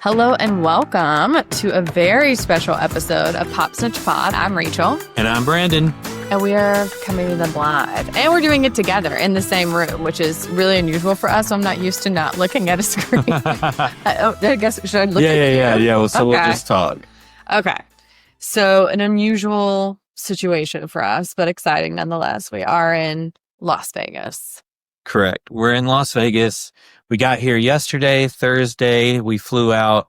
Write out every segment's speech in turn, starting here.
Hello and welcome to a very special episode of Pop Snitch Pod. I'm Rachel. And I'm Brandon. And we are coming to them live. And we're doing it together in the same room, which is really unusual for us. I'm not used to not looking at a screen. I guess, should I look at you? Yeah. Well, so we'll just talk. Okay. So an unusual situation for us, but exciting nonetheless. We are in Las Vegas. Correct. We're in Las Vegas. We got here yesterday, Thursday. We flew out.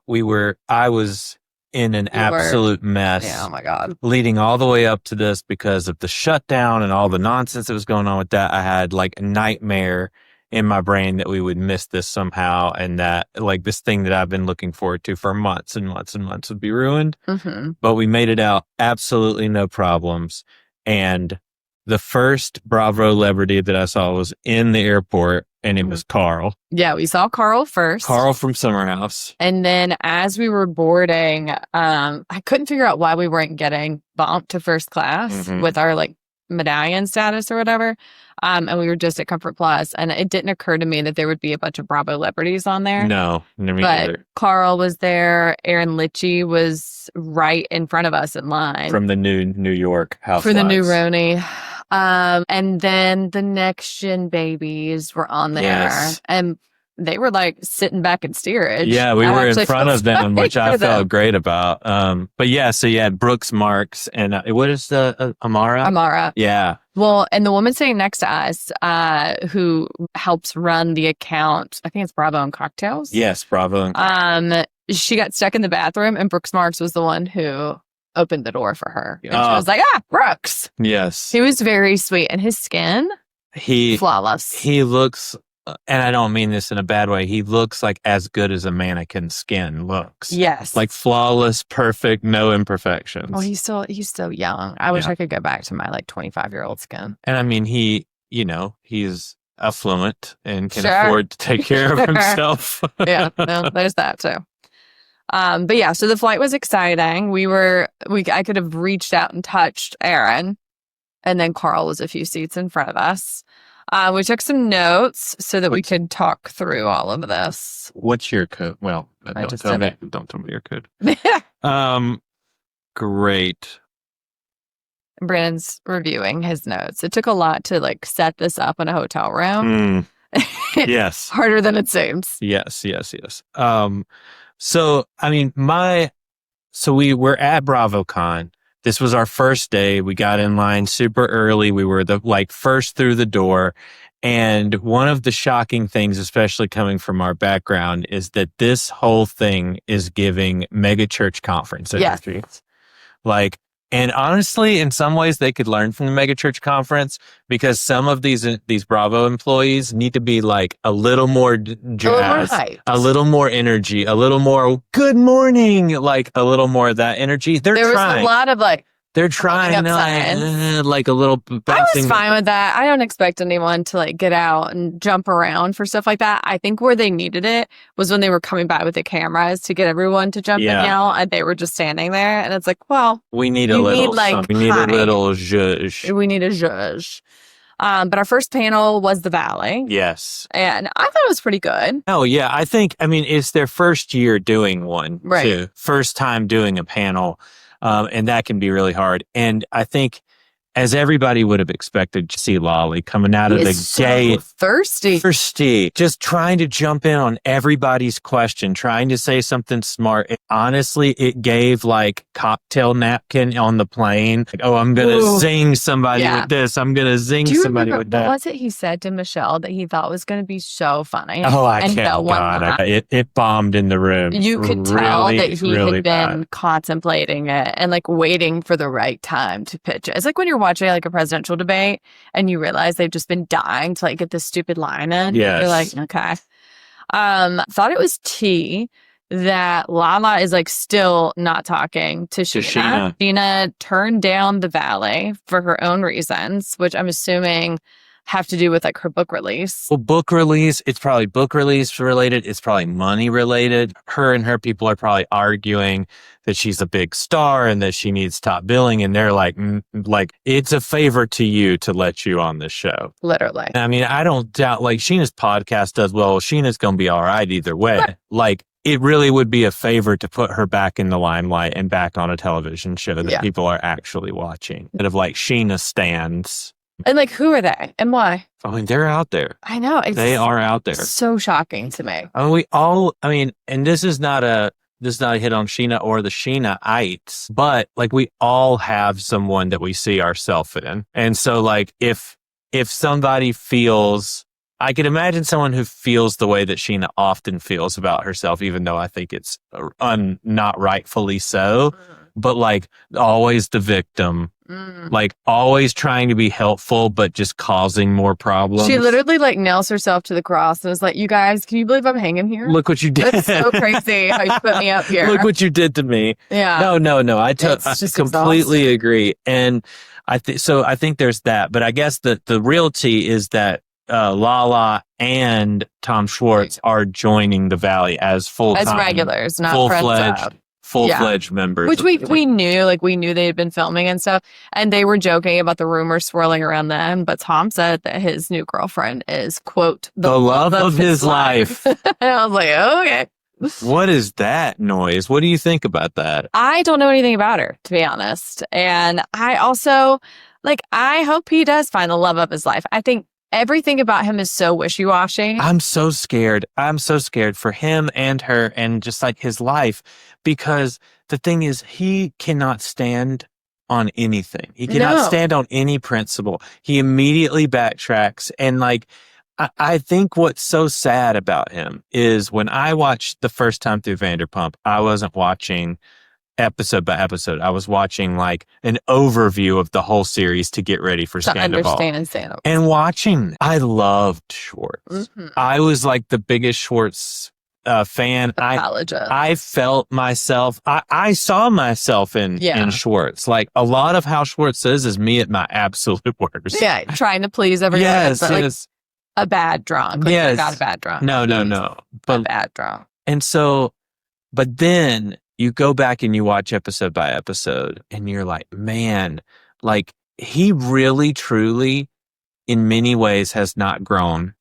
I was in an absolute mess. Yeah, oh my God. Leading all the way up to this because of the shutdown and all the nonsense that was going on with that. I had like a nightmare in my brain that we would miss this somehow, and that like this thing that I've been looking forward to for months and months and months would be ruined. Mm-hmm. But we made it out absolutely no problems. And the first Bravo celebrity that I saw was in the airport, and it was Carl. Yeah, we saw Carl first. Carl from Summer House. And then as we were boarding, I couldn't figure out why we weren't getting bumped to first class with our like medallion status or whatever. And we were just at Comfort Plus, and it didn't occur to me that there would be a bunch of Bravo celebrities on there. No, never either. Carl was there. Erin Lichy was right in front of us in line. From the New York Housewives. For the new Roni. And then the Next Gen babies were on there. Yes. And they were like sitting back in steerage. Yeah, we were in front of them, which I felt great about. But yeah, so you had Brooks Marks and what is the Amara? Amara. Yeah. Well, and the woman sitting next to us, who helps run the account, I think it's Bravo and Cocktails. Yes, Bravo and Cocktails. She got stuck in the bathroom, and Brooks Marks was the one who opened the door for her. And she was like, Brooks. Yes. He was very sweet, and his skin, flawless. He looks, and I don't mean this in a bad way, he looks like as good as a mannequin skin looks. Yes. Like flawless, perfect, no imperfections. Oh, he's so young. I wish I could go back to my like 25-year-old skin. And I mean, he's affluent and can afford to take care of himself. Yeah, no, there's that too. But yeah, so the flight was exciting. I could have reached out and touched Erin, and then Carl was a few seats in front of us. We took some notes so that we could talk through all of this. What's your code? Well, don't tell me your code. Great. Brandon's reviewing his notes. It took a lot to like set this up in a hotel room. Yes. Harder than it seems. Yes. So, I mean, we were at BravoCon. This was our first day. We got in line super early. We were the first through the door. And one of the shocking things, especially coming from our background, is that this whole thing is giving mega church conference energy. Yes. And honestly, in some ways, they could learn from the megachurch conference, because some of these Bravo employees need to be like a little more jazz, a little more energy, a little more good morning, like a little more of that energy. There was a lot of they're trying like a little bouncing. I was fine with that. I don't expect anyone to like get out and jump around for stuff like that. I think where they needed it was when they were coming by with the cameras to get everyone to jump and yell, and they were just standing there. And it's like, well, we need a little zhuzh. We need a zhuzh. But our first panel was the Valley. Yes. And I thought it was pretty good. Oh, yeah. I mean, it's their first year doing one, too. First time doing a panel. And that can be really hard. And I think, as everybody would have expected, to see Lolly coming out of the gate. Thirsty. Just trying to jump in on everybody's question, trying to say something smart. Honestly, it gave like cocktail napkin on the plane. Like, I'm going to zing somebody with this. I'm going to zing somebody with that. What was it he said to Michelle that he thought was going to be so funny? Oh, I can't. God, it bombed in the room. You could tell that he had been contemplating it and like waiting for the right time to pitch it. It's like when you're watching like a presidential debate and you realize they've just been dying to like get this stupid line in. Yes. You're like, okay. Thought it was tea that Lala is like still not talking to Sheena. Sheena turned down the Valley for her own reasons, which I'm assuming have to do with like her book release. Well, book release, it's probably book release related. It's probably money related. Her and her people are probably arguing that she's a big star and that she needs top billing. And they're like, it's a favor to you to let you on this show. Literally. I mean, I don't doubt like Sheena's podcast does well. Sheena's going to be all right either way. Right. Like, it really would be a favor to put her back in the limelight and back on a television show that people are actually watching. Instead of like Sheena stands. And like, who are they and why? I mean, they're out there. I know. They are out there. So shocking to me. And this is not a hit on Sheena or the Sheenaites, but like we all have someone that we see ourselves in. And so like if somebody feels, I could imagine someone who feels the way that Sheena often feels about herself, even though I think it's not rightfully so, but like always the victim. Like always trying to be helpful, but just causing more problems. She literally like nails herself to the cross and was like, you guys, can you believe I'm hanging here? Look what you did. That's so crazy how you put me up here. Look what you did to me. Yeah. No. I completely agree. And I think there's that. But I guess the real tea is that Lala and Tom Schwartz are joining the Valley as full-time. As regulars, not full-fledged members. Which we knew they had been filming and stuff. And they were joking about the rumors swirling around them. But Tom said that his new girlfriend is, quote, the love of his life. And I was like, okay. What is that noise? What do you think about that? I don't know anything about her, to be honest. And I also, I hope he does find the love of his life. I think everything about him is so wishy-washy. I'm so scared. I'm so scared for him and her and just like his life, because the thing is, he cannot stand on anything. He cannot stand on any principle. He immediately backtracks. And I think what's so sad about him is when I watched the first time through Vanderpump, I wasn't watching episode by episode. I was watching an overview of the whole series to get ready for Scandal. And watching, I loved Schwartz. Mm-hmm. I was the biggest Schwartz fan. I felt myself. I saw myself in Schwartz. A lot of how Schwartz is me at my absolute worst. Yeah, trying to please everyone. Yes. A bad drunk. Yes. Not a bad drunk. No. But a bad drunk. And so, but then you go back and you watch episode by episode and you're like, man, he really, truly, in many ways has not grown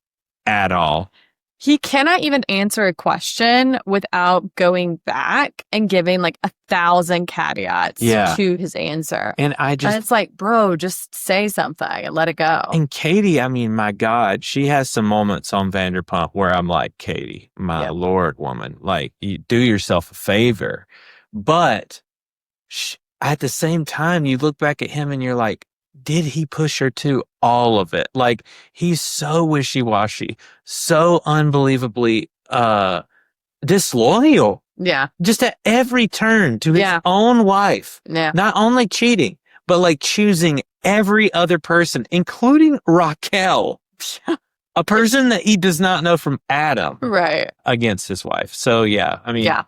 at all. He cannot even answer a question without going back and giving 1,000 caveats to his answer. And it's bro, just say something and let it go. And Katie, I mean, my God, she has some moments on Vanderpump where I'm like, Katie, my Lord, woman, you do yourself a favor. But at the same time, you look back at him and you're like, did he push her to all of it? He's so wishy-washy, so unbelievably disloyal. Yeah. Just at every turn to his own wife. Yeah. Not only cheating, but choosing every other person, including Raquel, a person that he does not know from Adam. Right. Against his wife. So, yeah, I mean. Yeah.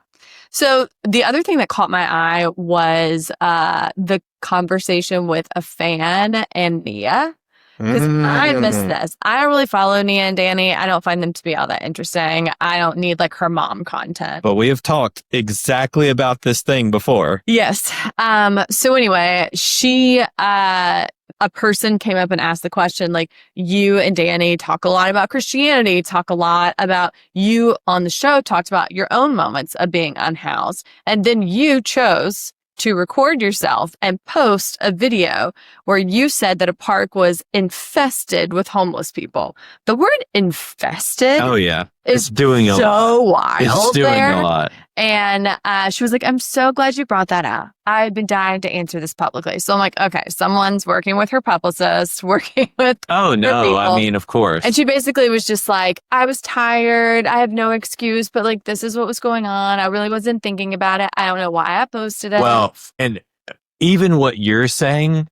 So the other thing that caught my eye was the conversation with a fan and Nia. Because I missed this. I don't really follow Nia and Danny. I don't find them to be all that interesting. I don't need her mom content. But we have talked exactly about this thing before. Yes. So anyway, a person came up and asked the question, you and Danny talk a lot about Christianity, talk a lot about, you on the show talked about your own moments of being unhoused. And then you chose to record yourself and post a video where you said that a park was infested with homeless people. The word infested. Oh, yeah. It's doing so wild. It's doing a lot. And she was like, I'm so glad you brought that up. I've been dying to answer this publicly. So I'm like, okay, someone's working with her publicist, working with Oh, no. people. I mean, of course. And she basically was just like, I was tired. I have no excuse, but this is what was going on. I really wasn't thinking about it. I don't know why I posted it. Well, and even what you're saying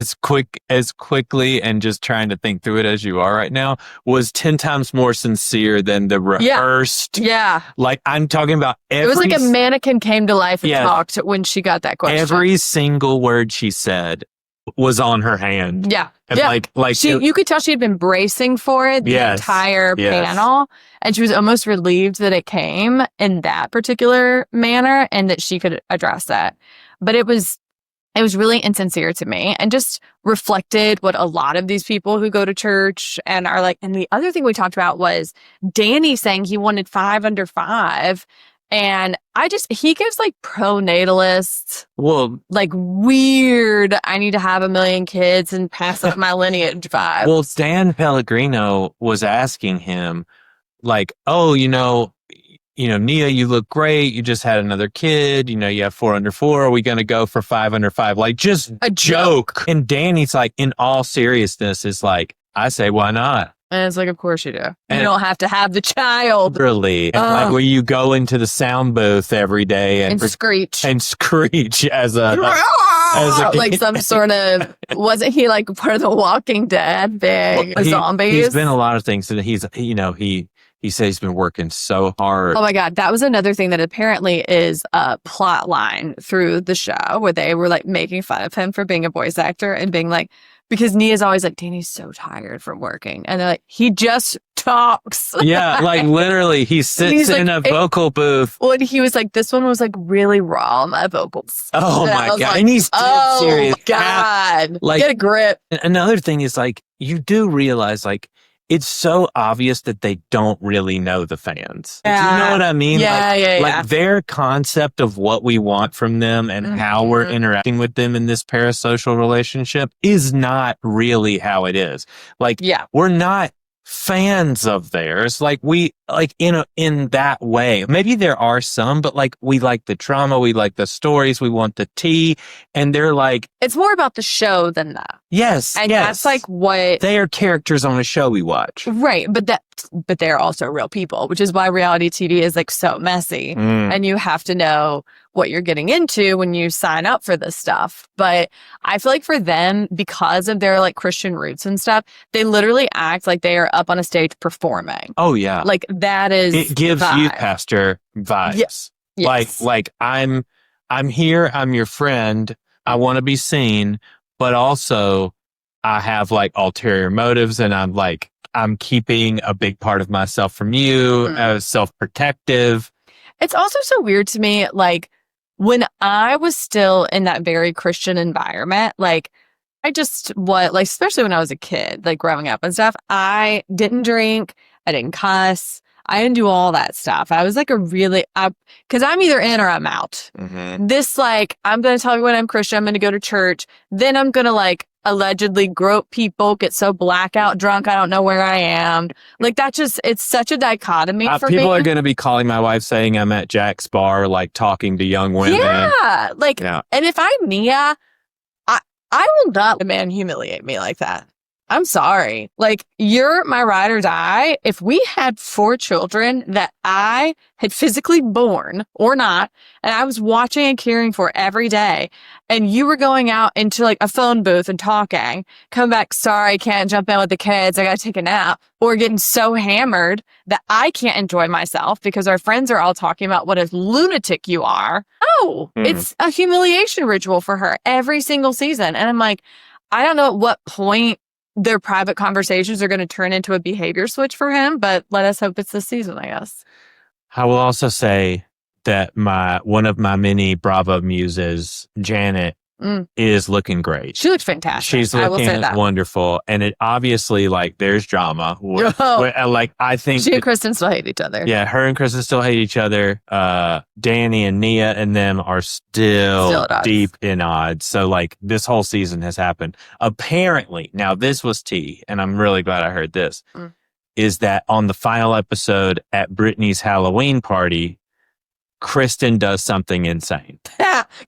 as quickly and just trying to think through it as you are right now was 10 times more sincere than the rehearsed. Yeah. I'm talking about it was a mannequin came to life and talked when she got that question. Every single word she said was on her hand. Yeah. And you could tell she had been bracing for it the entire panel. And she was almost relieved that it came in that particular manner and that she could address that. But it was really insincere to me and just reflected what a lot of these people who go to church and are and the other thing we talked about was Danny saying he wanted 5 under 5. And he gives like pro-natalist, Well, like weird, I need to have a million kids and pass up my lineage vibe. well, Dan Pellegrino was asking him, like, oh, Nia, you look great. You just had another kid. You have 4 under 4. Are we going to go for 5 under 5? Like, just a joke. And Danny's like, in all seriousness, is like, I say, why not? And it's like, of course you do. You don't have to have the child. Really. And like where you go into the sound booth every day and screech. And screech as a like some sort of, wasn't he like part of the Walking Dead thing? Zombies? He's been a lot of things. And he says he's been working so hard. Oh my God. That was another thing that apparently is a plot line through the show where they were like making fun of him for being a voice actor and being like, because Nia's always like, Danny's so tired from working. And they're like, he just talks. Yeah, like literally he sits in a vocal booth. Well, he was like, this one was like really raw, my vocals. Oh my God. Like, and he's dead serious. Oh God. Like, get a grip. Another thing is like, you do realize like, it's so obvious that they don't really know the fans. Yeah. Do you know what I mean? Yeah, like their concept of what we want from them and how we're interacting with them in this parasocial relationship is not really how it is. Like, we're not fans of theirs. Like we, like in that way, maybe there are some, but like we like the drama, we like the stories, we want the tea. And they're like, it's more about the show than that. Yes. And that's like what they are characters on a show we watch. Right. But they're also real people, which is why reality TV is like so messy. And you have to know what you're getting into when you sign up for this stuff. But I feel like for them, because of their like Christian roots and stuff, they literally act like they are up on a stage performing. Oh yeah. Like that is it gives you pastor vibes. Yes. Like I'm here, I'm your friend. I want to be seen, but also I have like ulterior motives and I'm keeping a big part of myself from you, self-protective. It's also so weird to me, like, when I was still in that very Christian environment, like, especially when I was a kid, like, growing up and stuff, I didn't drink, I didn't cuss, I didn't do all that stuff. I was like because I'm either in or I'm out. This, like, I'm going to tell you when I'm Christian, I'm going to go to church, then I'm going to, like, allegedly grope people, get so blackout drunk, I don't know where I am. Like, it's such a dichotomy for me. People are going to be calling my wife saying I'm at Jack's bar, like, talking to young women. Yeah. Like, and if I'm Nia, I will not let a man humiliate me like that. I'm sorry. Like, you're my ride or die. If we had 4 children that I had physically born or not, and I was watching and caring for every day, and you were going out into like a phone booth and talking, come back, sorry, I can't jump in with the kids, I gotta take a nap, or getting so hammered that I can't enjoy myself because our friends are all talking about what a lunatic you are. Oh, it's a humiliation ritual for her every single season. And I'm like, I don't know at what point their private conversations are going to turn into a behavior switch for him, but let us hope it's this season, I guess. I will also say that one of my many Bravo muses, Janet, is looking great. She looks fantastic. She's looking wonderful. And it obviously, like, there's drama. Like, I think she and Kristen still hate each other. Yeah, her and Kristen still hate each other. Danny and Nia and them are still deep in odds. So, like, this whole season has happened. Apparently, now this was tea, and I'm really glad I heard this, is that on the final episode at Brittany's Halloween party, Kristen does something insane.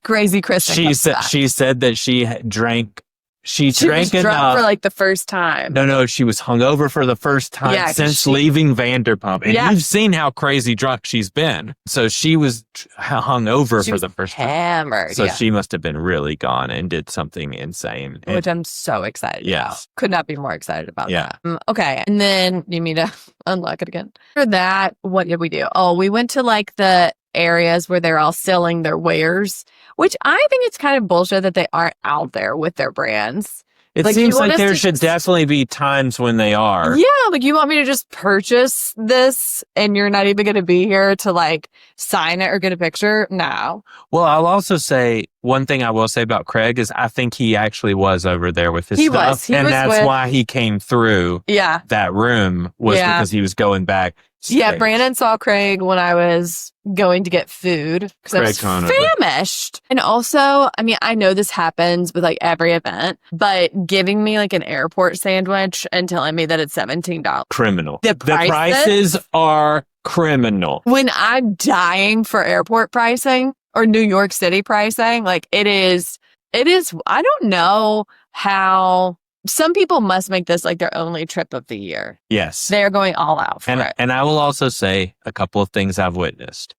Crazy Kristen. She said that she drank. She drank was drunk enough for like the first time. No, she was hungover for the first time since leaving Vanderpump. And you've seen how crazy drunk she's been. So she was hungover for the first time. Hammered. So she must have been really gone and did something insane. Which I'm so excited about. Could not be more excited about that. Okay. And then you need to unlock it again. For that, what did we do? Oh, we went to like the areas where they're all selling their wares, which I think it's kind of bullshit that they aren't out there with their brands. It seems like there should definitely be times when they are. Yeah, like you want me to just purchase this and you're not even going to be here to like sign it or get a picture? No. Well, I'll also say one thing I will say about Craig is I think he actually was over there with his stuff. And that's why he came through that room was because he was going back. Yeah, stage. Brandon saw Craig when I was going to get food because I was Conover. famished. And also, I mean, I know this happens with like every event, but giving me like an airport sandwich and telling me that it's $17. Criminal. The prices are criminal. When I'm dying for airport pricing or New York City pricing, like it is, I don't know how some people must make this like their only trip of the year. Yes. They're going all out for it. And I will also say a couple of things I've witnessed.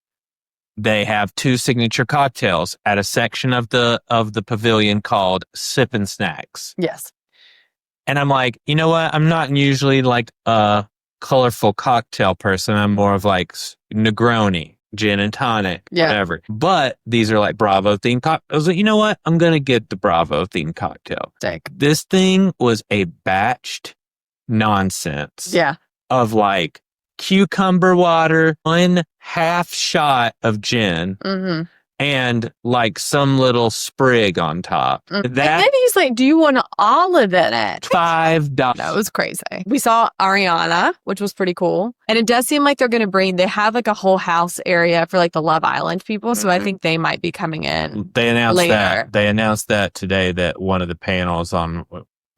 They have 2 signature cocktails at a section of the pavilion called Sippin' Snacks. Yes. And I'm like, you know what? I'm not usually like a colorful cocktail person. I'm more of like Negroni, gin and tonic, whatever. But these are like Bravo themed cocktails. I was like, you know what? I'm going to get the Bravo themed cocktail. This thing was a batched nonsense. Yeah. Of like cucumber water, 1/2 shot of gin, and like some little sprig on top. And then he's like, do you want an olive in it? $5. That was crazy. We saw Ariana, which was pretty cool. And it does seem like they're going to they have like a whole house area for like the Love Island people. So I think they might be coming in. They announced later. that. They announced that today that one of the panels on,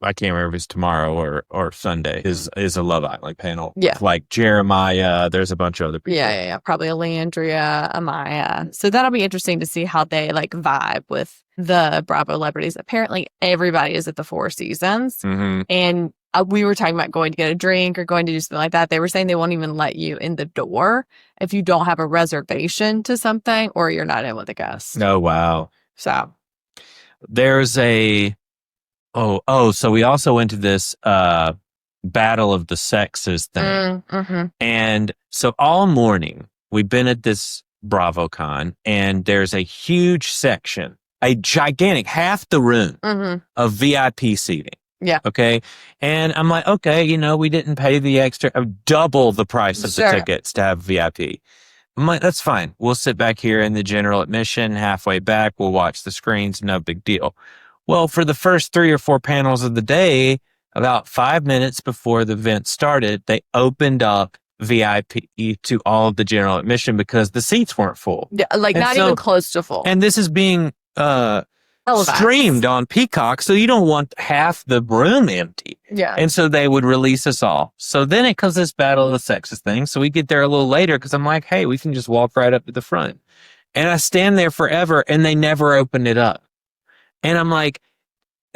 I can't remember if it's tomorrow or Sunday, is a Love Island panel. Yeah. Like Jeremiah, there's a bunch of other people. Yeah. Probably Alandria, Amaya. So that'll be interesting to see how they like vibe with the Bravo celebrities. Apparently everybody is at the Four Seasons. And we were talking about going to get a drink or going to do something like that. They were saying they won't even let you in the door if you don't have a reservation to something or you're not in with a guest. Oh, wow. So there's so we also went to this battle of the sexes thing. And so all morning we've been at this BravoCon and there's a huge section, a gigantic, half the room of VIP seating. Yeah. Okay. And I'm like, okay, we didn't pay the extra, double the price of the tickets to have VIP. I'm like, that's fine. We'll sit back here in the general admission, halfway back. We'll watch the screens. No big deal. Well, for the first 3 or 4 panels of the day, about 5 minutes before the event started, they opened up VIP to all of the general admission because the seats weren't full. Yeah, like and not even close to full. And this is being streamed on Peacock, so you don't want half the room empty. Yeah. And so they would release us all. So then it comes this battle of the sexes thing. So we get there a little later because I'm like, hey, we can just walk right up to the front. And I stand there forever and they never open it up. And I'm like,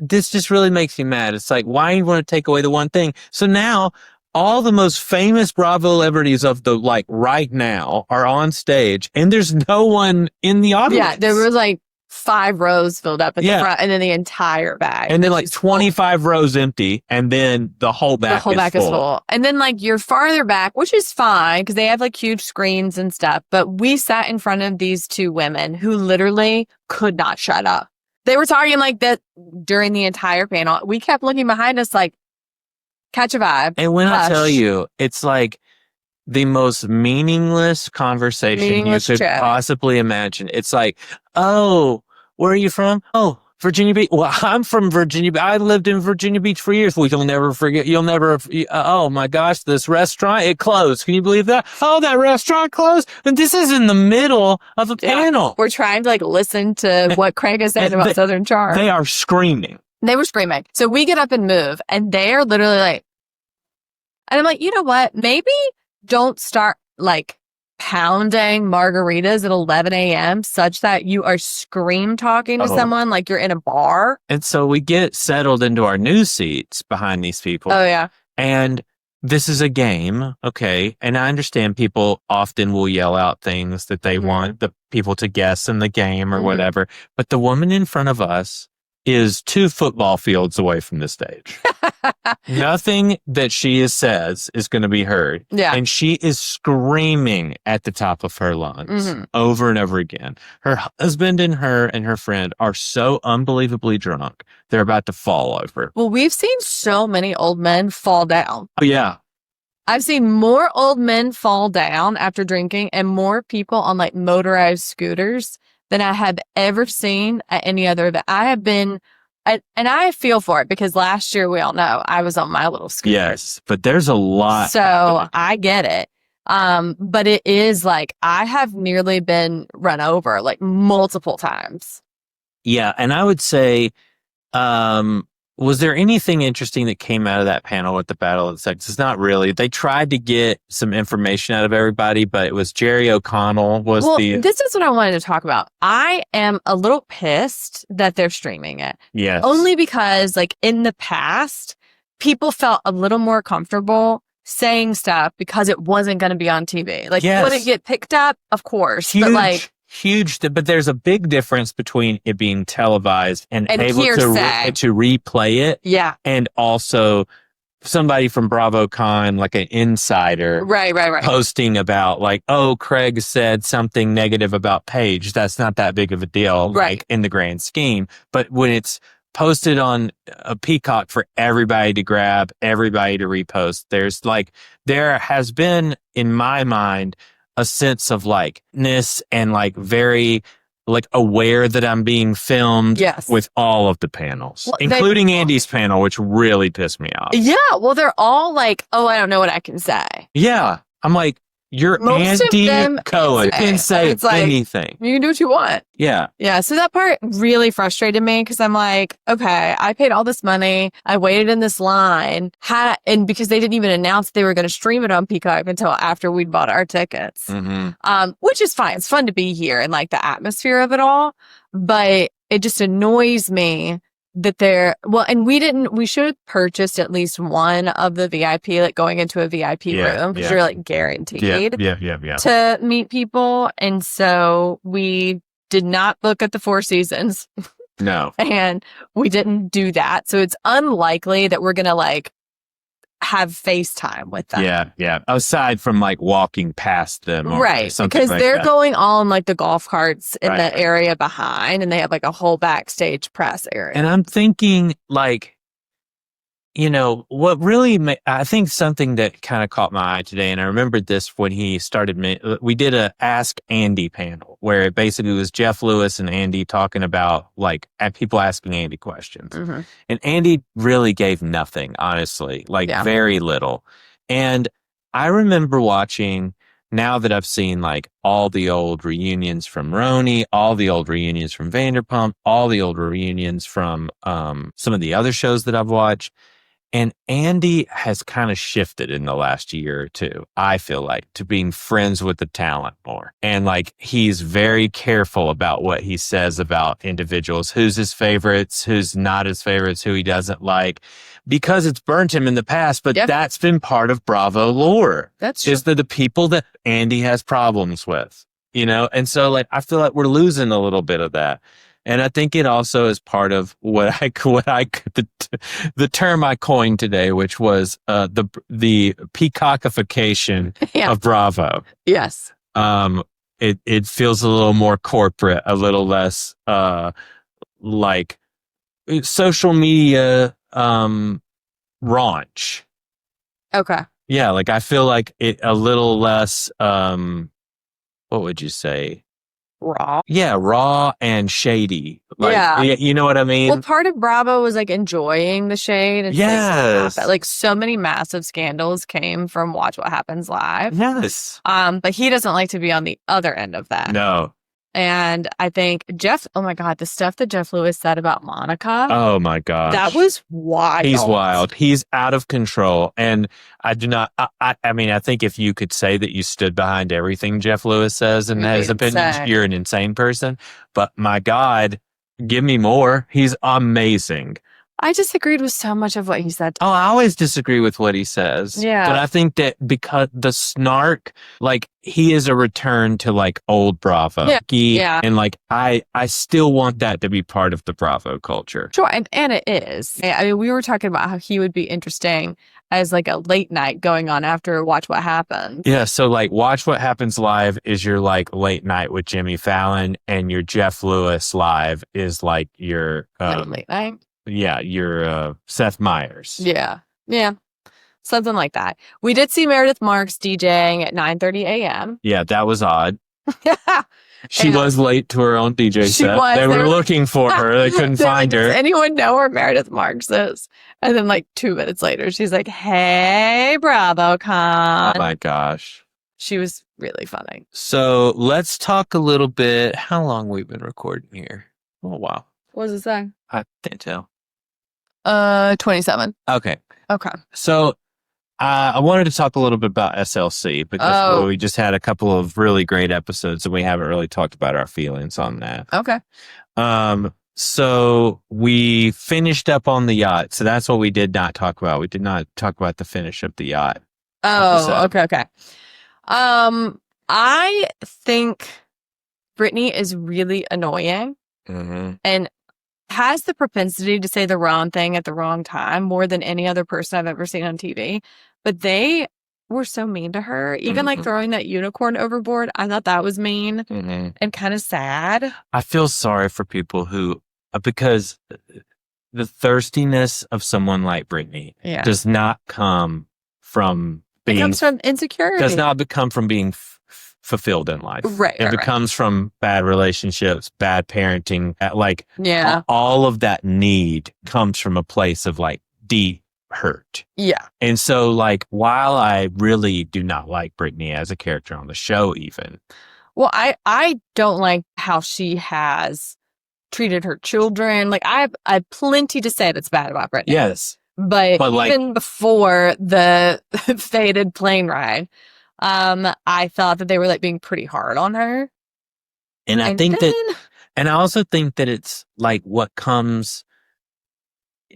this just really makes me mad. It's like, why do you want to take away the one thing? So now all the most famous Bravo celebrities of the right now are on stage and there's no one in the audience. Yeah, there was 5 rows filled up at the front and then the entire back. And then 25 rows empty and then the whole back is full. And then you're farther back, which is fine because they have huge screens and stuff. But we sat in front of these 2 women who literally could not shut up. They were talking like that during the entire panel. We kept looking behind us catch a vibe. And when I tell you, it's the most meaningless conversation you could possibly imagine. It's like, oh, where are you from? Oh, Virginia Beach. Well, I'm from Virginia Beach. I lived in Virginia Beach for years. You'll never forget. Oh my gosh, this restaurant, it closed. Can you believe that? Oh, that restaurant closed. And this is in the middle of a panel. We're trying to listen to what Craig is saying about Southern Charm. They are screaming. They were screaming. So we get up and move and they are literally and I'm like, you know what? Maybe don't start pounding margaritas at 11 a.m. such that you are scream talking to someone like you're in a bar. And so we get settled into our new seats behind these people. Oh, yeah. And this is a game, okay? And I understand people often will yell out things that they want the people to guess in the game or whatever. But the woman in front of us is 2 football fields away from the stage. Nothing that she says is going to be heard. Yeah. And she is screaming at the top of her lungs over and over again. Her husband and her friend are so unbelievably drunk. They're about to fall over. Well, we've seen so many old men fall down. Oh, yeah. I've seen more old men fall down after drinking and more people on motorized scooters than I have ever seen at any other event. I have been, and I feel for it because last year, we all know, I was on my little scooter. Yes, but there's a lot. So I get it. But it is like, I have nearly been run over like multiple times. Yeah. And I would say, was there anything interesting that came out of that panel with the Battle of the Sexes? Not really. They tried to get some information out of everybody, but it was Jerry O'Connell this is what I wanted to talk about. I am a little pissed that they're streaming it. Yes. Only because like in the past, people felt a little more comfortable saying stuff because it wasn't going to be on TV. Like, would it get picked up? Of course. Huge, but like, but there's a big difference between it being televised and able to replay it. Yeah. And also somebody from BravoCon, like an insider, right, posting about like, oh, Craig said something negative about Paige. That's not that big of a deal, right, like in the grand scheme. But when it's posted on a Peacock for everybody to grab, everybody to repost, there has been, in my mind, a sense of likeness and like very like aware that I'm being filmed with all of the panels, including Andy's panel, which really pissed me off. Yeah. Well, they're all like, oh, I don't know what I can say. Yeah. I'm like, you're Andy Cohen. You can say anything. You can do what you want. Yeah. Yeah. So that part really frustrated me because I'm like, okay, I paid all this money. I waited in this line. And because they didn't even announce they were going to stream it on Peacock until after we'd bought our tickets, which is fine. It's fun to be here and like the atmosphere of it all. But it just annoys me that and we should have purchased at least one of the VIP, like going into a VIP room because you're like guaranteed to meet people. And so we did not book at the Four Seasons. No. And we didn't do that. So it's unlikely that we're going to like have FaceTime with them. Yeah, yeah. Aside from like walking past them. Right. Because like they're going all in like the golf carts in the area behind, and they have like a whole backstage press area. And I'm thinking like, you know, what really, I think something that kind of caught my eye today, and I remembered this when he started, we did a Ask Andy panel where it basically was Jeff Lewis and Andy talking about like people asking Andy questions. Mm-hmm. And Andy really gave nothing, honestly, like very little. And I remember watching, now that I've seen like all the old reunions from Roni, all the old reunions from Vanderpump, all the old reunions from some of the other shows that I've watched. And Andy has kind of shifted in the last year or two, I feel like, to being friends with the talent more. And like, he's very careful about what he says about individuals, who's his favorites, who's not his favorites, who he doesn't like, because it's burnt him in the past. But that's been part of Bravo lore. That's true. Is that the people that Andy has problems with, you know? And so like, I feel like we're losing a little bit of that. And I think it also is part of the term I coined today, which was the peacockification of Bravo. Yes. It feels a little more corporate, a little less like social media raunch. Okay. Yeah, like I feel like it a little less what would you say? Raw. Yeah, raw and shady. Like, you know what I mean? Well, part of Bravo was like enjoying the shade. And yes. Like so many massive scandals came from Watch What Happens Live. Yes. But he doesn't like to be on the other end of that. No. And I think oh my God, the stuff that Jeff Lewis said about Monica. Oh my God. That was wild. He's wild. He's out of control. And I do not, I mean, I think if you could say that you stood behind everything Jeff Lewis says and his opinions, you're an insane person. But my God, give me more. He's amazing. I disagreed with so much of what he said. Oh, I always disagree with what he says. Yeah. But I think that because the snark, like he is a return to like old Bravo. Yeah. And like, I still want that to be part of the Bravo culture. Sure. And it is. I mean, we were talking about how he would be interesting as like a late night going on after Watch What Happens. Yeah. So like Watch What Happens Live is your like late night with Jimmy Fallon, and your Jeff Lewis live is like your late night. Yeah, you're Seth Meyers. Yeah. Something like that. We did see Meredith Marks DJing at 9:30 a.m. Yeah, that was odd. She was late to her own DJ set. They were looking for her. They couldn't find her. Does anyone know where Meredith Marks is? And then like 2 minutes later, she's like, hey, BravoCon. Oh my gosh. She was really funny. So let's talk a little bit. How long we've been recording here? Oh, wow. What does it say? I can't tell. 27. Okay. Okay. So I wanted to talk a little bit about SLC because we just had a couple of really great episodes and we haven't really talked about our feelings on that. Okay. So we finished up on the yacht. So that's what we did not talk about. We did not talk about the finish of the yacht. Oh, okay. I think Brittany is really annoying and has the propensity to say the wrong thing at the wrong time more than any other person I've ever seen on TV. But they were so mean to her. Even like throwing that unicorn overboard. I thought that was mean and kind of sad. I feel sorry for people who, because the thirstiness of someone like Brittany does not come from being... It comes from insecurity. Does not come from being fulfilled in life. Right. It comes from bad relationships, bad parenting. All of that need comes from a place of like deep hurt. Yeah. And so like, while I really do not like Brittany as a character on the show even. Well, I don't like how she has treated her children. Like I have plenty to say that's bad about Brittany. Yes. But even before the fated plane ride, I thought that they were like being pretty hard on her. And I also think that it's like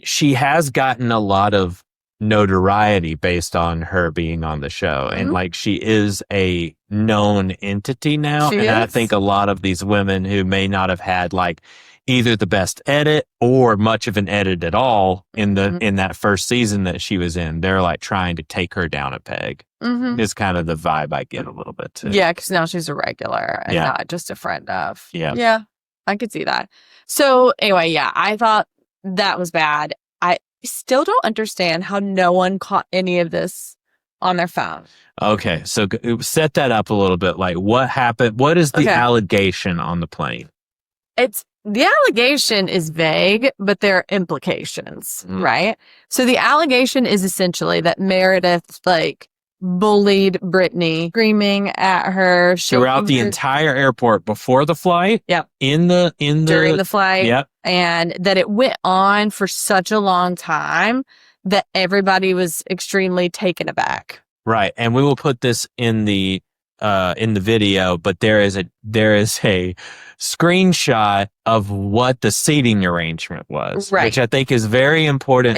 she has gotten a lot of notoriety based on her being on the show. And like, she is a known entity now. I think a lot of these women who may not have had like either the best edit or much of an edit at all in that first season that she was in, they're like trying to take her down a peg. Is kind of the vibe I get a little bit too. Yeah, because now she's a regular and not just a friend of. Yeah, I could see that. So anyway, I thought that was bad. I still don't understand how no one caught any of this on their phone. Okay, so set that up a little bit. Like, what happened? What is the allegation on the plane? The allegation is vague, but there are implications, right? So the allegation is essentially that Meredith like bullied Brittany, screaming at her throughout the entire airport before the flight. Yep. During the flight. Yep. And that it went on for such a long time that everybody was extremely taken aback. Right. And we will put this in the video, but there is a screenshot of what the seating arrangement was, which I think is very important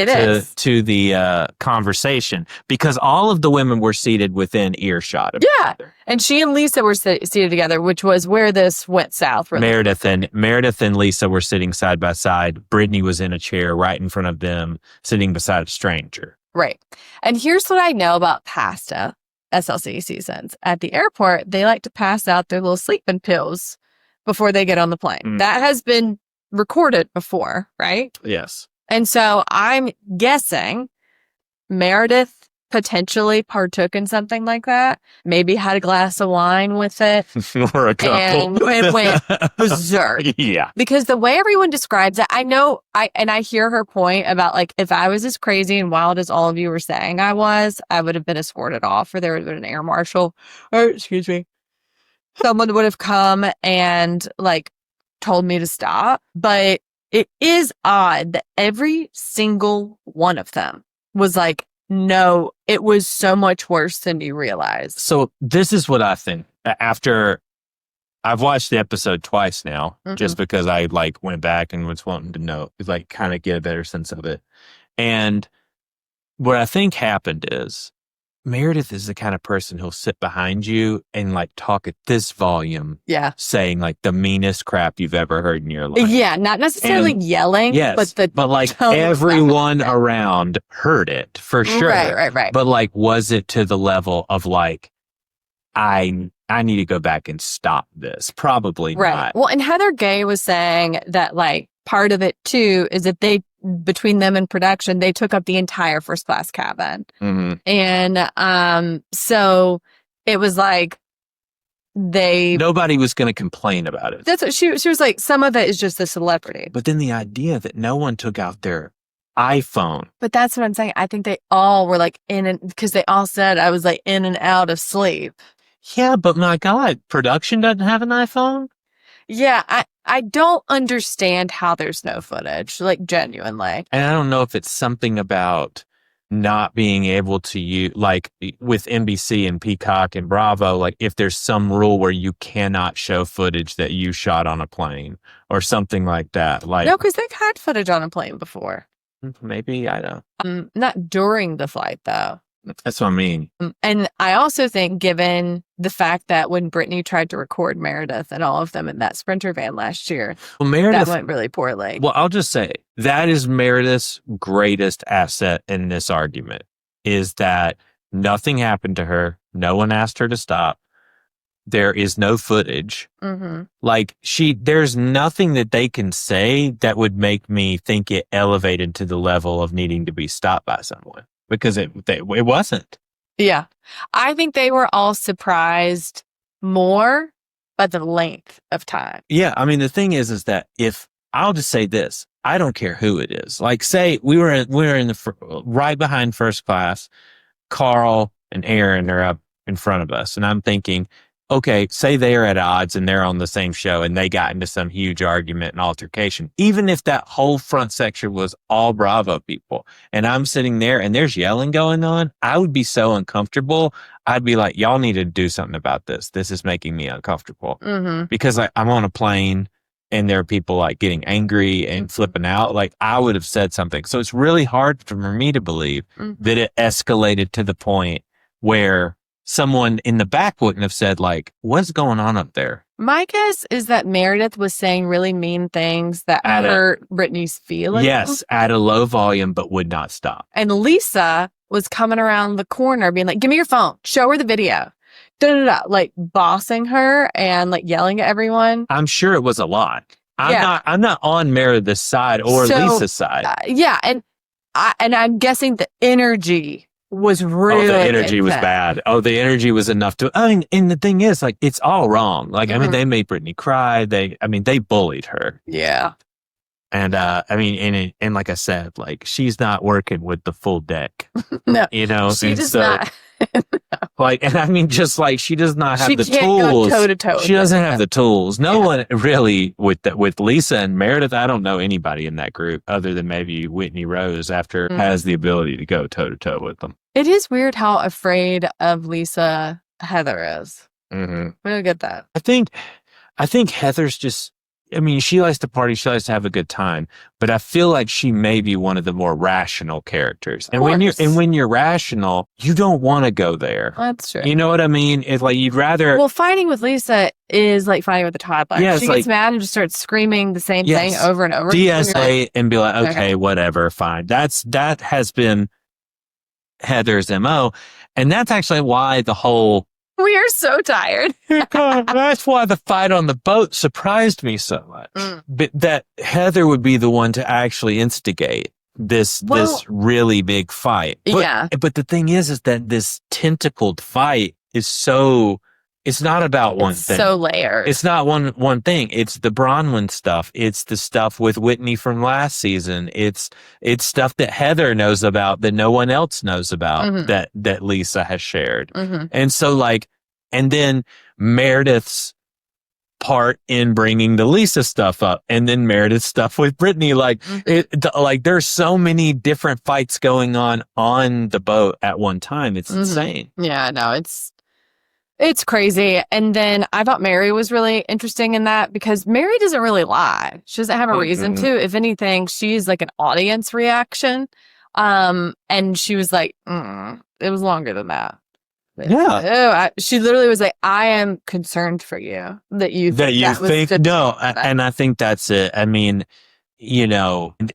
to the conversation, because all of the women were seated within earshot of each other. And she and Lisa were seated together, which was where this went south. Really. Meredith and Lisa were sitting side by side. Brittany was in a chair right in front of them, sitting beside a stranger. Right. And here's what I know about pasta SLC seasons. At the airport, they like to pass out their little sleeping pills before they get on the plane. That has been recorded before, right? Yes. And so I'm guessing Meredith potentially partook in something like that, maybe had a glass of wine with it. Or a couple. And it went berserk. Yeah. Because the way everyone describes it, I hear her point about like, if I was as crazy and wild as all of you were saying I would have been escorted off, or there would have been an air marshal, or excuse me, someone would have come and like told me to stop. But it is odd that every single one of them was like, no, it was so much worse than you realize. So this is what I think. After I've watched the episode twice now, just because I like went back and was wanting to know, like kind of get a better sense of it. And what I think happened is Meredith is the kind of person who'll sit behind you and like talk at this volume. Yeah. Saying like the meanest crap you've ever heard in your life. Yeah. Not necessarily yelling. Yes. But like everyone around heard it for sure. Right. But like, was it to the level of like, I need to go back and stop this? Probably not. Well, and Heather Gay was saying that like part of it too is that between them and production, they took up the entire first class cabin. And so it was like nobody was going to complain about it. That's what she was like, some of it is just the celebrity. But then the idea that no one took out their iPhone. But that's what I'm saying. I think they all were like because they all said I was like in and out of sleep. Yeah, but my God, production doesn't have an iPhone? Yeah, I don't understand how there's no footage, like genuinely. And I don't know if it's something about not being able to use, like with NBC and Peacock and Bravo, like if there's some rule where you cannot show footage that you shot on a plane or something like that. Like, No, because they've had footage on a plane before. maybe, I don't. Not during the flight, though. That's what I mean. And I also think, given the fact that when Brittany tried to record Meredith and all of them in that Sprinter van last year, Well, Meredith, that went really poorly. well, I'll just say that is Meredith's greatest asset in this argument is that nothing happened to her. No one asked her to stop. There is no footage. Mm-hmm. Like there's nothing that they can say that would make me think it elevated to the level of needing to be stopped by someone because it wasn't. Yeah. I think they were all surprised more by the length of time. Yeah. I mean, the thing is that if I'll just say this, I don't care who it is. Like say we were in the right behind first class, Carl and Erin are up in front of us. And I'm thinking, okay, say they're at odds and they're on the same show and they got into some huge argument and altercation. Even if that whole front section was all Bravo people and I'm sitting there and there's yelling going on, I would be so uncomfortable. I'd be like, y'all need to do something about this. This is making me uncomfortable because I'm on a plane and there are people like getting angry and flipping out. Like I would have said something. So it's really hard for me to believe that it escalated to the point where someone in the back wouldn't have said, like, what's going on up there? My guess is that Meredith was saying really mean things that hurt Brittany's feelings. Yes, at a low volume, but would not stop. And Lisa was coming around the corner being like, give me your phone. Show her the video. Da-da-da. Like bossing her and like yelling at everyone. I'm sure it was a lot. I'm not on Meredith's side or Lisa's side. Yeah. And I'm guessing the energy was really the energy intense. was bad. The energy was enough to, and the thing is, like, it's all wrong. Like, I mean, they made Brittany cry. They bullied her. Yeah. And, and like I said, like, she's not working with the full deck. No. You know? She does not. Like, and I mean, just like, she does not have the can't tools. go toe-to-toe She doesn't have the tools. No one really with Lisa and Meredith. I don't know anybody in that group other than maybe Whitney Rose has the ability to go toe to toe with them. It is weird how afraid of Lisa Heather is. Mm-hmm. I don't get that. I think Heather's just, I mean, she likes to party. She likes to have a good time, but I feel like she may be one of the more rational characters. And when you're rational, you don't want to go there. That's true. You know what I mean? It's like you'd rather. Well, fighting with Lisa is like fighting with a toddler. Yeah, she gets mad and just starts screaming the same thing over and over. DSA and be like, okay, whatever, fine. That has been Heather's MO, and that's actually why the whole. We are so tired. That's why the fight on the boat surprised me so much. But that Heather would be the one to actually instigate this really big fight. But the thing is that this tentacled fight is it's not about one thing. So layered. It's not one thing. It's the Bronwyn stuff. It's the stuff with Whitney from last season. It's stuff that Heather knows about that no one else knows about that Lisa has shared. And so and then Meredith's part in bringing the Lisa stuff up, and then Meredith's stuff with Brittany. There's so many different fights going on the boat at one time. It's insane. Yeah, no, it's crazy. And then I thought Mary was really interesting in that because Mary doesn't really lie. She doesn't have a reason to. If anything, she's like an audience reaction. And she was like, it was longer than that. Yeah. She literally was like, I am concerned for you that you think. No, and I think that's it. I mean,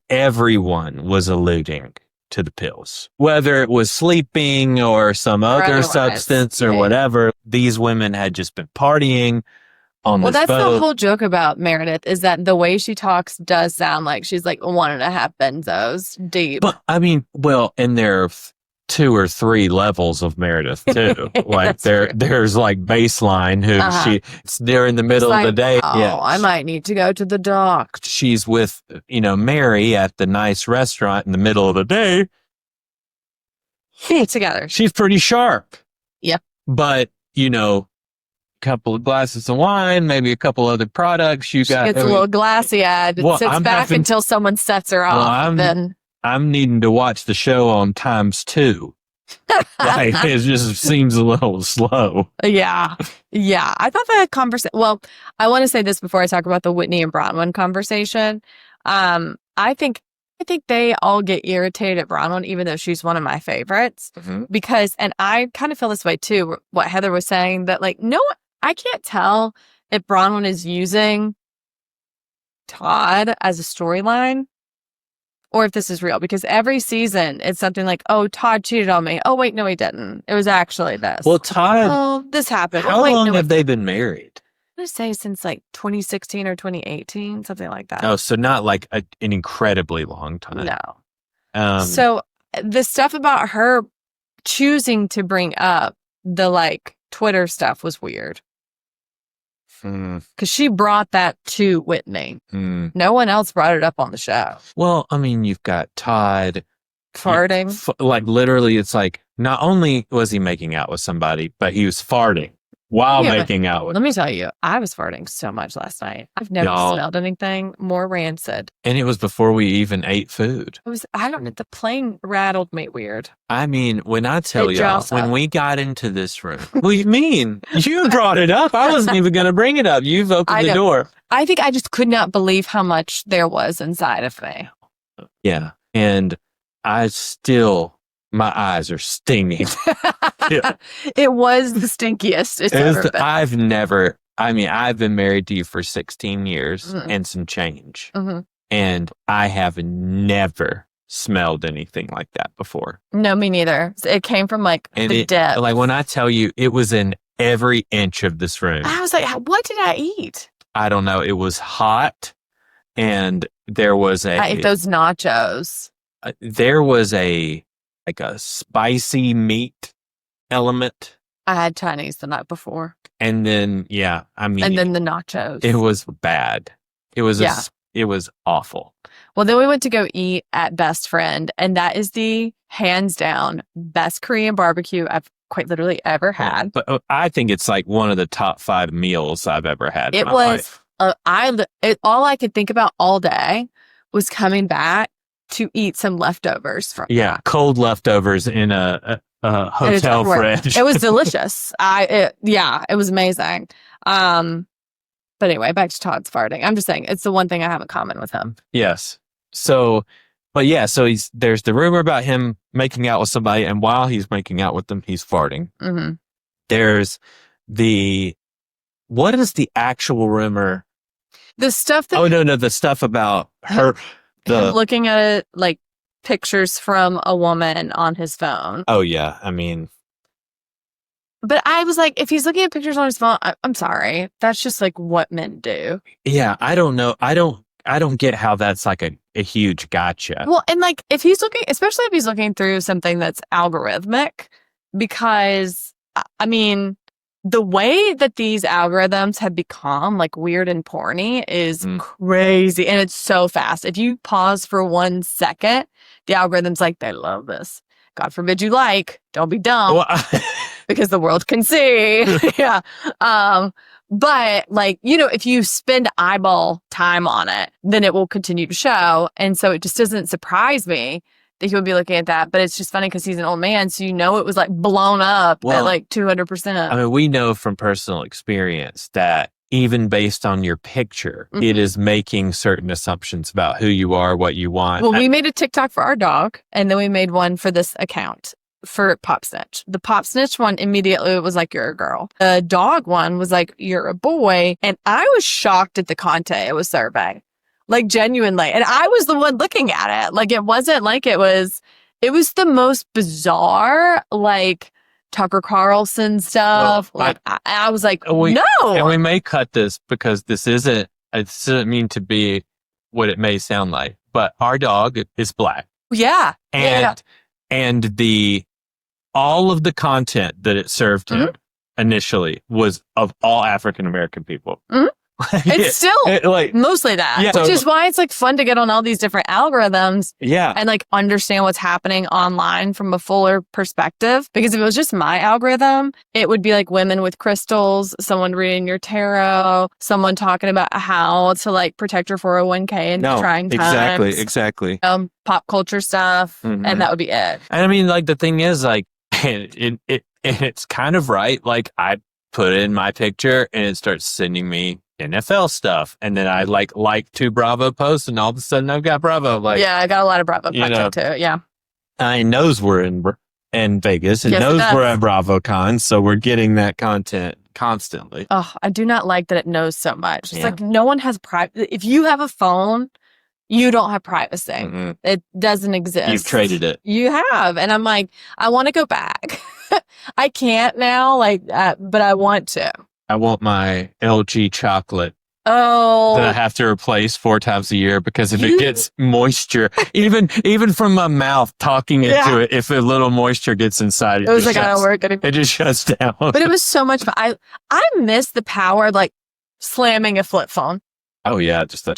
everyone was alluding to the pills, whether it was sleeping or some other substance or whatever. These women had just been partying on this boat. Well, that's the whole joke about Meredith is that the way she talks does sound like she's like 1.5 benzos deep. But I mean, and there are 2 or 3 levels of Meredith too. Like there's like baseline who it's during the middle of the day. I might need to go to the dock. She's with, Mary at the nice restaurant in the middle of the day. Together. She's pretty sharp. Yep. But, couple of glasses of wine, maybe a couple other products. You got It's a little glassy-eyed. Well, Sits I'm back having- until someone sets her Well, off. Then I'm needing to watch the show on ×2. Like, it just seems a little slow. Yeah. I thought that conversation. Well, I want to say this before I talk about the Whitney and Bronwyn conversation. I think they all get irritated at Bronwyn, even though she's one of my favorites. Because, and I kind of feel this way too. What Heather was saying, that like, no, I can't tell if Bronwyn is using Todd as a storyline, or if this is real, because every season it's something like, oh, Todd cheated on me. Oh, wait, no, he didn't. It was actually this. Well, Todd, oh, this happened. how long have they been married? I'm going to say since like 2016 or 2018, something like that. Oh, so not like an incredibly long time. No. So the stuff about her choosing to bring up the like Twitter stuff was weird. Because she brought that to Whitney. No one else brought it up on the show. Well, I mean, you've got Todd farting. Like literally, it's like not only was he making out with somebody, but he was farting while making out with. Let me tell you, I was farting so much last night. I've never smelled anything more rancid. And it was before we even ate food. I don't know. The plane rattled me weird. I mean, when I tell y'all, when we got into this room, what do you mean? You brought it up. I wasn't even going to bring it up. You've opened the door. I think I just could not believe how much there was inside of me. Yeah. And my eyes are stinging. Yeah. It was the stinkiest it's ever been. I've been married to you for 16 years and some change. And I have never smelled anything like that before. No, me neither. It came from like the depth. Like when I tell you, it was in every inch of this room. I was like, what did I eat? I don't know. It was hot, and there was I ate those nachos. There was a spicy meat element. I had Chinese the night before. And then, and then the nachos. It was bad. It was it was awful. Well, then we went to go eat at Best Friend, and that is the hands down best Korean barbecue I've quite literally ever had. But I think it's like one of the top 5 meals I've ever had. It was. All I could think about all day was coming back to eat some leftovers from. Yeah, cold leftovers in a hotel fridge. It was delicious. It was amazing. But anyway, back to Todd's farting. I'm just saying it's the one thing I have in common with him. Yes. So there's the rumor about him making out with somebody, and while he's making out with them, he's farting. There's what is the actual rumor? The stuff that... Oh, no, the stuff about her... him looking at it, like pictures from a woman on his phone. Oh, yeah. But I was like, if he's looking at pictures on his phone, I'm sorry. That's just like what men do. Yeah, I don't know. I don't get how that's like a huge gotcha. Well, and like if he's looking, especially if he's looking through something that's algorithmic, because the way that these algorithms have become like weird and porny is crazy. And it's so fast. If you pause for 1 second, the algorithm's like, they love this. God forbid you don't be dumb. Well, because the world can see. Yeah. But like, if you spend eyeball time on it, then it will continue to show. And so it just doesn't surprise me that he would be looking at that. But it's just funny because he's an old man. So it was like blown up at like 200%. We know from personal experience that even based on your picture, it is making certain assumptions about who you are, what you want. Well, we made a TikTok for our dog, and then we made one for this account for Pop Snitch. The Pop Snitch one immediately was like, you're a girl. The dog one was like, you're a boy. And I was shocked at the content it was serving. Like genuinely. And I was the one looking at it. Like it wasn't like it was the most bizarre, like Tucker Carlson stuff. Well, I was like, no. And we may cut this because it doesn't mean to be what it may sound like, but our dog is black. Yeah. And all of the content that it served him initially was of all African American people. It's still like mostly that, Yeah, which so- is why it's like fun to get on all these different algorithms yeah. and like understand what's happening online from a fuller perspective. Because if it was just my algorithm, it would be like women with crystals, someone reading your tarot, someone talking about how to like protect your 401k in trying times. Exactly. Pop culture stuff, Mhm. and that would be it. And I mean, like the thing is, like it's kind of right. Like I put in my picture and it starts sending me NFL stuff, and then I like 2 Bravo posts, and all of a sudden I've got Bravo. Like, Yeah, I got a lot of Bravo you know, content too. Yeah. I knows we're in Vegas. It Yes, it knows does. we're at BravoCon, so we're getting that content constantly. Oh, I do not like that it knows so much. It's Yeah. like no one has privacy. If you have a phone, you don't have privacy. Mm-mm. It doesn't exist. You've traded it. You have. And I'm like, I want to go back. I can't now, but I want to. I want my LG chocolate Oh, that I have to replace 4 times a year because if You- it gets moisture, even from my mouth talking into it, if a little moisture gets inside, it was like, I don't work anymore. It just shuts down. But it was so much fun. I miss the power of like slamming a flip phone. Oh yeah, just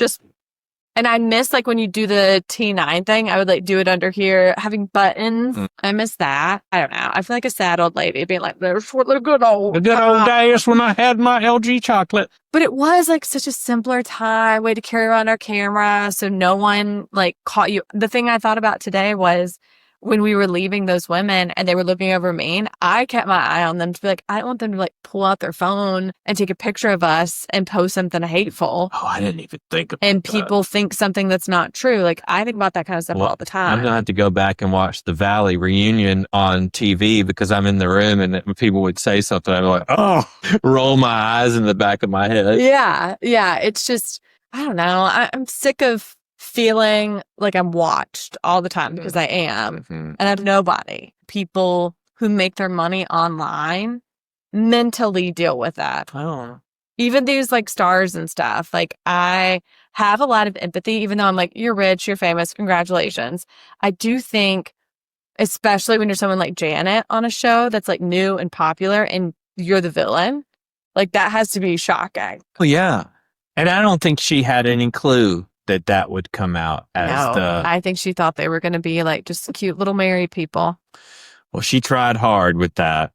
And I miss like when you do the T9 thing, I would like do it under here, having buttons. I miss that. I don't know. I feel like a sad old lady being like, there's for the good old days when I had my LG chocolate. But it was like such a simpler time, way to carry around our camera so no one like caught you. The thing I thought about today was when we were leaving those women and they were looking over Maine, I kept my eye on them to be like, I don't want them to like pull out their phone and take a picture of us and post something hateful. Oh, I didn't even think about And that. people think something that's not true. Like I think about that kind of stuff all the time. I'm gonna have to go back and watch the Valley reunion on TV because I'm in the room and people would say something. I'm like, oh, roll my eyes in the back of my head. Yeah. Yeah. It's just, I don't know. I'm sick of feeling like I'm watched all the time because I am. Mhm. And I'm nobody. People who make their money online mentally deal with that. I don't know. Even these like stars and stuff. Like I have a lot of empathy, even though I'm like, you're rich, you're famous, congratulations. I do think, especially when you're someone like Janet on a show that's like new and popular and you're the villain, like that has to be shocking. Well, yeah. And I don't think she had any clue that would come out as I think she thought they were going to be like just cute little married people. well, she tried hard with that,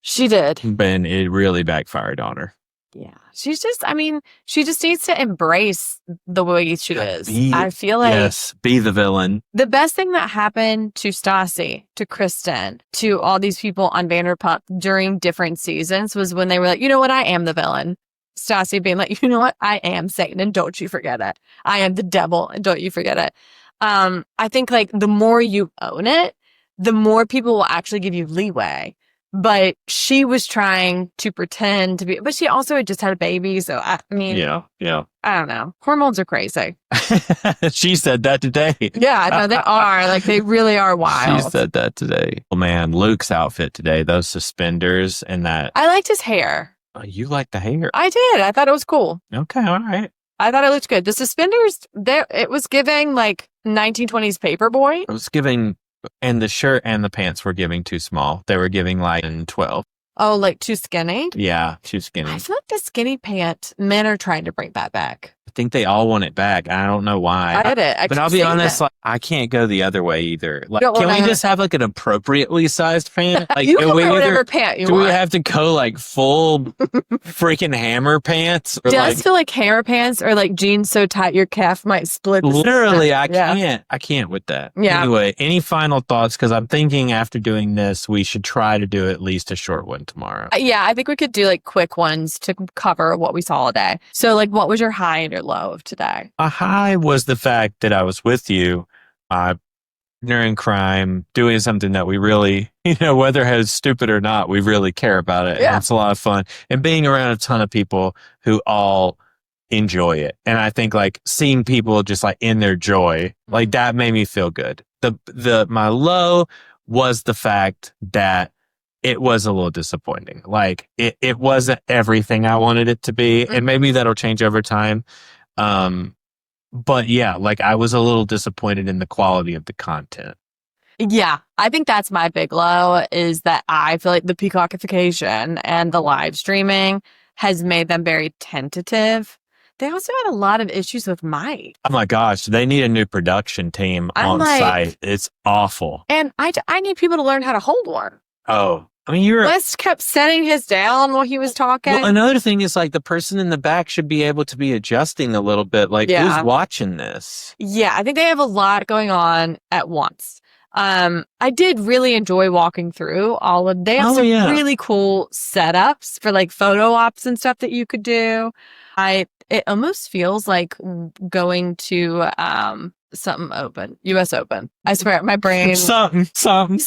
She did. but it really backfired on her. Yeah. She's just, I mean, she just needs to embrace the way she is. Be- I feel like Yes, be the villain. the best thing that happened to Stassi, to Kristen, to all these people on Vanderpump during different seasons was when they were like, you know what? I am the villain. Stassi being like, you know what? I am Satan and don't you forget it. I am the devil and don't you forget it. I think like the more you own it, the more people will actually give you leeway. But she was trying to pretend to be, but she also had just had a baby. So I mean, Yeah. I don't know. Hormones are crazy. She said that today. Yeah, no, they are. Like they really are wild. She said that today. Oh man, Luke's outfit today, those suspenders and that. I liked his hair. Oh, you like the hair. I did. I thought it was cool. Okay, all right. I thought it looked good. The suspenders, there, it was giving like 1920s Paperboy. I was giving, and the shirt and the pants were giving too small. They were giving like 12. Oh, like too skinny. Yeah, too skinny. I feel like the skinny pant, men are trying to bring that back. I think they all want it back. I don't know why. I get it. But I'll be honest, like, I can't go the other way either. Like, Don't can we wanna- just have like an appropriately sized pant? Like, you can we wear whatever either- pant you do we want. have to go like full freaking hammer pants? Or Does like, feel like hair pants or like jeans so tight your calf might split. the literally, skin. I can't with that. Yeah. Anyway, any final thoughts? Because I'm thinking after doing this, we should try to do at least a short one tomorrow. Yeah, I think we could do like quick ones to cover what we saw today. So like what was your high and your low of today? A high was the fact that I was with you, during crime, doing something that we really, whether it's stupid or not, we really care about it. Yeah. And it's a lot of fun. And being around a ton of people who all enjoy it. And I think like seeing people just like in their joy, like that made me feel good. My low was the fact that it was a little disappointing. Like it wasn't everything I wanted it to be. And maybe that'll change over time. But yeah, like I was a little disappointed in the quality of the content. Yeah, I think that's my big low is that I feel like the peacockification and the live streaming has made them very tentative. They also had a lot of issues with Mike. Oh my gosh, they need a new production team on site. It's awful. And I need people to learn how to hold one. Oh, I mean, Wes kept setting his down while he was talking. Well, another thing is like the person in the back should be able to be adjusting a little bit. Like, who's watching this? Yeah, I think they have a lot going on at once. I did really enjoy walking through all of. They have some really cool setups for like photo ops and stuff that you could do. It almost feels like going to something open, U.S. Open. I swear, my brain something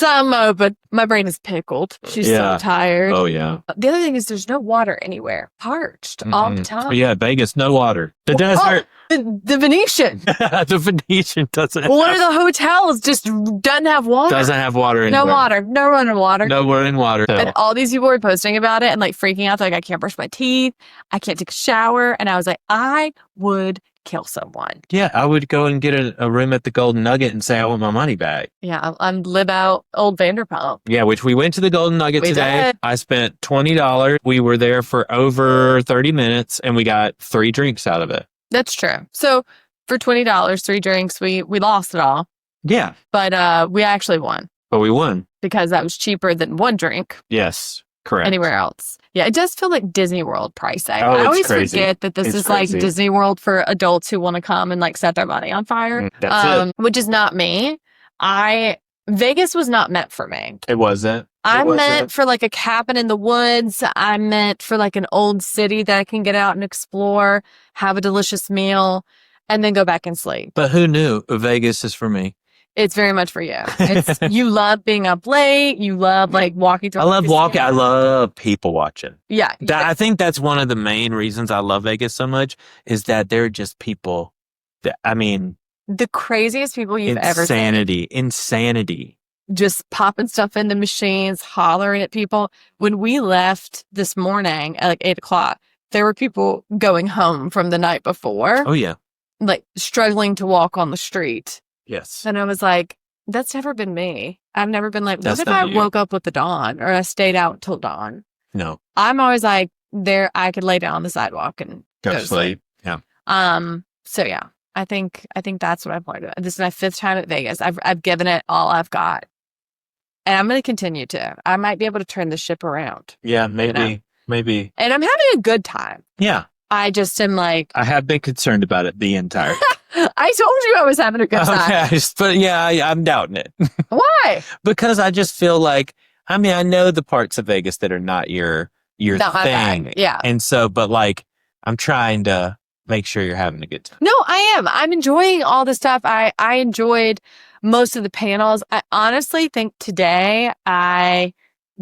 open. My brain is pickled. She's so tired. Oh yeah. The other thing is there's no water anywhere. Parched all the time. Yeah, Vegas, no water. The desert. The Venetian. The Venetian doesn't. One of the hotels just doesn't have water. Doesn't have water anywhere. No water. No running water. No running water. And all these people were posting about it and like freaking out. Like, I can't brush my teeth. I can't take a shower. And I was like, I would kill someone. Yeah, I would go and get a room at the Golden Nugget and say I want my money back. Yeah, I'm live out old Vanderpump. Yeah, which we went to the Golden Nugget today. I spent $20. We were there for over 30 minutes and we got 3 drinks out of it. That's true. So for $20, 3 drinks, we lost it all. Yeah. But we actually won. But we won. Because that was cheaper than 1 drink. Yes. Correct. Anywhere else. Yeah, it does feel like Disney World pricey. Oh, I always crazy. forget that this is crazy. like Disney World for adults who want to come and like set their money on fire. That's it. Which is not me. Vegas was not meant for me. It wasn't. I'm meant for like a cabin in the woods. I'm meant for like an old city that I can get out and explore, have a delicious meal, and then go back and sleep. But who knew Vegas is for me? It's very much for you. You love being up late. You love like walking through. I love walking. I love people watching. Yeah. I think that's one of the main reasons I love Vegas so much is that they're just people that, I mean. The craziest people you've ever seen. Insanity. Just popping stuff in the machines, hollering at people. When we left this morning at like 8:00, there were people going home from the night before. Oh, yeah. Like struggling to walk on the street. Yes. And I was like, that's never been me. I've never been like, what if I woke up with the dawn or I stayed out until dawn? No. I'm always like, I could lay down on the sidewalk and go to sleep. Yeah. So yeah, I think that's what I'm going to do. This is my 5th time at Vegas. I've given it all I've got. And I'm going to continue to. I might be able to turn the ship around. Yeah, maybe. You know? Maybe. And I'm having a good time. Yeah. I just am like. I have been concerned about it the entire I told you I was having a good time. Okay, but yeah, I'm doubting it. Why? Because I just feel like, I mean, I know the parts of Vegas that are not your thing. Yeah. And so, but like, I'm trying to make sure you're having a good time. No, I am. I'm enjoying all the stuff. I enjoyed most of the panels. I honestly think today I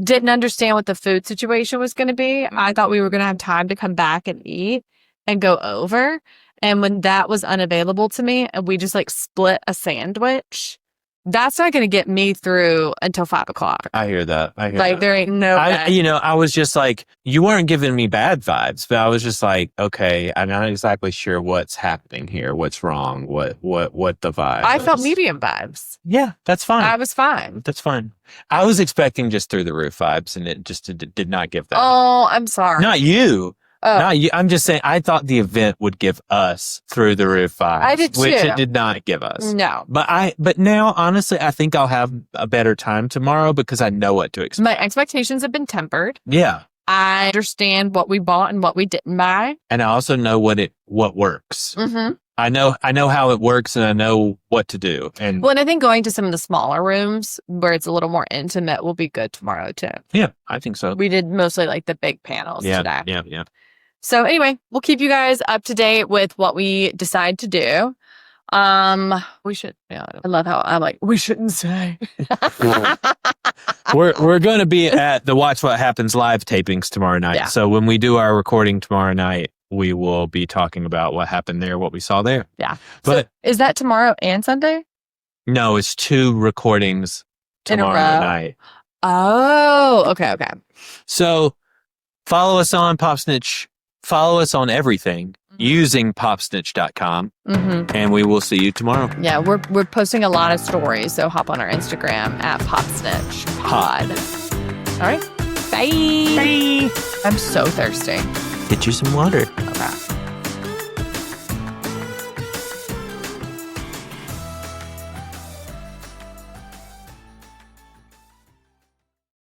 didn't understand what the food situation was going to be. I thought we were going to have time to come back and eat and go over. And when that was unavailable to me and we just like split a sandwich, that's not going to get me through until 5:00. I hear that. There ain't no way. I was just like, you weren't giving me bad vibes, but I was just like, okay, I'm not exactly sure what's happening here. What's wrong? What the vibe I is. felt medium vibes. Yeah, that's fine. I was fine. That's fine. I was expecting just through the roof vibes and it just did not give that. Oh, I'm sorry. Not you. Oh. Not you. I'm just saying, I thought the event would give us through the roof vibes. I did too. Which it did not give us. No. But now, honestly, I think I'll have a better time tomorrow because I know what to expect. My expectations have been tempered. Yeah. I understand what we bought and what we didn't buy. And I also know what works. Mm-hmm. I know how it works and I know what to do. And I think going to some of the smaller rooms where it's a little more intimate will be good tomorrow too. Yeah, I think so. We did mostly like the big panels today. Yeah. So anyway, we'll keep you guys up to date with what we decide to do. We should. Yeah, I love how I'm like, we shouldn't say. We're going to be at the Watch What Happens live tapings tomorrow night. Yeah. So when we do our recording tomorrow night, we will be talking about what happened there, what we saw there. Yeah. But so is that tomorrow and Sunday? No, it's 2 recordings tomorrow night. Oh, okay. So follow us on PopSnitch. Follow us on everything using popsnitch.com. Mm-hmm. And we will see you tomorrow. Yeah, we're posting a lot of stories, so hop on our Instagram at popsnitchpod. All right. Bye. Bye. I'm so thirsty. Get you some water. Okay.